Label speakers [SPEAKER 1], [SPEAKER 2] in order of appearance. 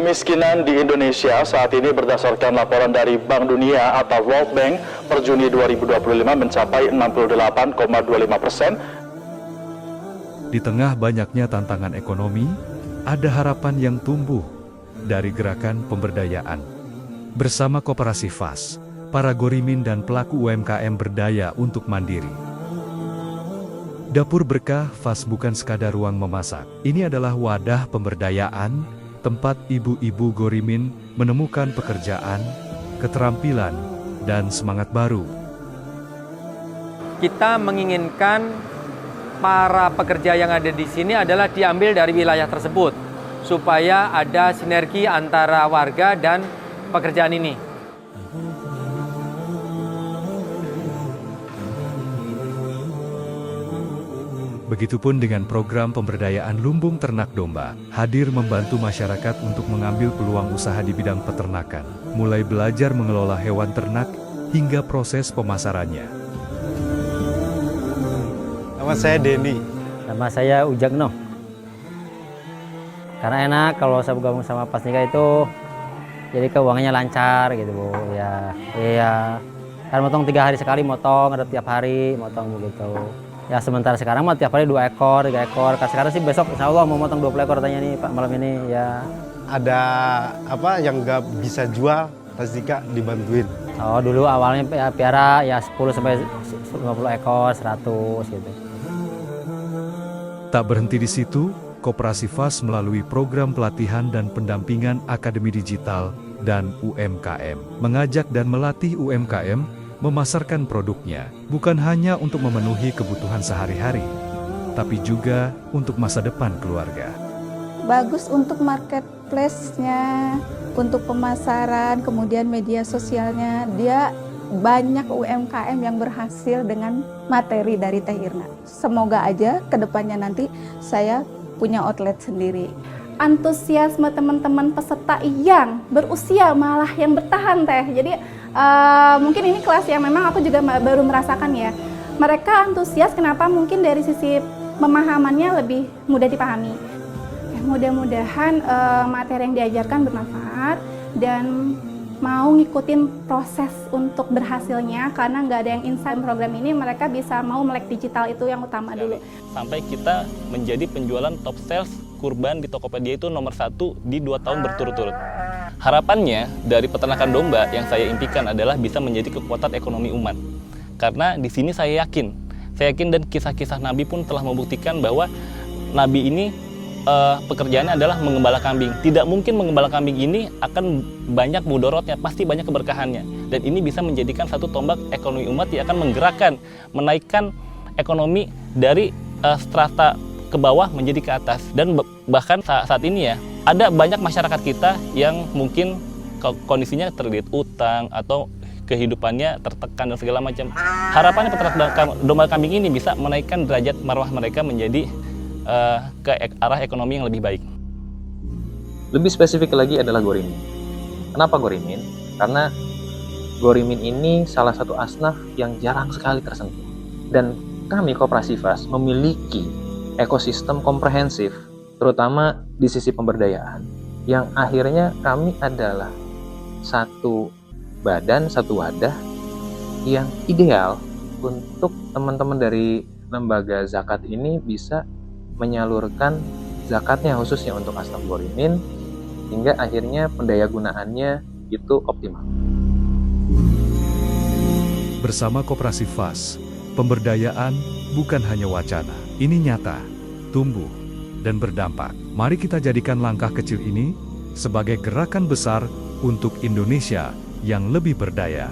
[SPEAKER 1] Kemiskinan di Indonesia saat ini berdasarkan laporan dari Bank Dunia atau World Bank per Juni 2025 mencapai 68,25%.
[SPEAKER 2] Di tengah banyaknya tantangan ekonomi, ada harapan yang tumbuh dari gerakan pemberdayaan. Bersama Koperasi FAS, para gorimin dan pelaku UMKM berdaya untuk mandiri. Dapur Berkah FAS bukan sekadar ruang memasak. Ini adalah wadah pemberdayaan, tempat ibu-ibu gorimin menemukan pekerjaan, keterampilan, dan semangat baru.
[SPEAKER 3] Kita menginginkan para pekerja yang ada di sini adalah diambil dari wilayah tersebut, supaya ada sinergi antara warga dan pekerjaan ini.
[SPEAKER 2] Begitupun dengan program pemberdayaan lumbung ternak domba, hadir membantu masyarakat untuk mengambil peluang usaha di bidang peternakan, mulai belajar mengelola hewan ternak hingga proses pemasarannya.
[SPEAKER 4] Nama saya Denny.
[SPEAKER 5] Nama saya Ujagno. Karena enak kalau saya bergabung sama Pas Nikah itu, jadi keuangannya lancar gitu Bu. Ya, iya. Kan motong 3 hari sekali motong, ada tiap hari motong begitu. Ya sementara sekarang mah tiap hari 2 ekor, 3 ekor. Sekarang sih besok insya Allah mau motong 20 ekor katanya nih Pak malam ini ya.
[SPEAKER 4] Ada apa yang nggak bisa jual, Pas Nikah dibantuin.
[SPEAKER 5] Oh dulu awalnya ya, piara ya 10 sampai 50 ekor, 100 gitu.
[SPEAKER 2] Tak berhenti di situ, Koperasi FAS melalui program pelatihan dan pendampingan Akademi Digital dan UMKM, mengajak dan melatih UMKM memasarkan produknya, bukan hanya untuk memenuhi kebutuhan sehari-hari, tapi juga untuk masa depan keluarga.
[SPEAKER 6] Bagus untuk marketplace-nya, untuk pemasaran, kemudian media sosialnya. Dia banyak UMKM yang berhasil dengan materi dari Teh Irna. Semoga aja kedepannya nanti saya punya outlet sendiri. Antusiasme teman-teman peserta yang berusia malah yang bertahan Teh. Jadi mungkin ini kelas yang memang aku juga baru merasakan ya. Mereka antusias kenapa? Mungkin dari sisi pemahamannya lebih mudah dipahami. Mudah-mudahan materi yang diajarkan bermanfaat dan mau ngikutin proses untuk berhasilnya, karena nggak ada yang instan. Program ini mereka bisa mau melek digital, itu yang utama dulu.
[SPEAKER 7] Sampai kita menjadi penjualan top sales kurban di Tokopedia itu nomor 1 di 2 tahun berturut-turut. Harapannya dari peternakan domba yang saya impikan adalah bisa menjadi kekuatan ekonomi umat. Karena di sini saya yakin dan kisah-kisah Nabi pun telah membuktikan bahwa Nabi ini pekerjaannya adalah mengembala kambing. Tidak mungkin mengembala kambing ini akan banyak mudorotnya, pasti banyak keberkahannya. Dan ini bisa menjadikan satu tombak ekonomi umat yang akan menggerakkan, menaikkan ekonomi dari strata ke bawah menjadi ke atas. Dan bahkan saat ini ya, ada banyak masyarakat kita yang mungkin kondisinya terlilit utang atau kehidupannya tertekan dan segala macam. Harapannya peternak domba kambing ini bisa menaikkan derajat marwah mereka menjadi ke arah ekonomi yang lebih baik.
[SPEAKER 8] Lebih spesifik lagi adalah gorimin. Kenapa gorimin? Karena gorimin ini salah satu asnaf yang jarang sekali tersentuh. Dan kami Koperasi FAS memiliki ekosistem komprehensif, terutama di sisi pemberdayaan, yang akhirnya kami adalah satu badan, satu wadah yang ideal untuk teman-teman dari lembaga zakat ini bisa menyalurkan zakatnya khususnya untuk asnaf gorimin, hingga akhirnya pendayagunaannya itu optimal.
[SPEAKER 2] Bersama Koperasi FAS, pemberdayaan bukan hanya wacana, ini nyata, tumbuh, dan berdampak. Mari kita jadikan langkah kecil ini sebagai gerakan besar untuk Indonesia yang lebih berdaya.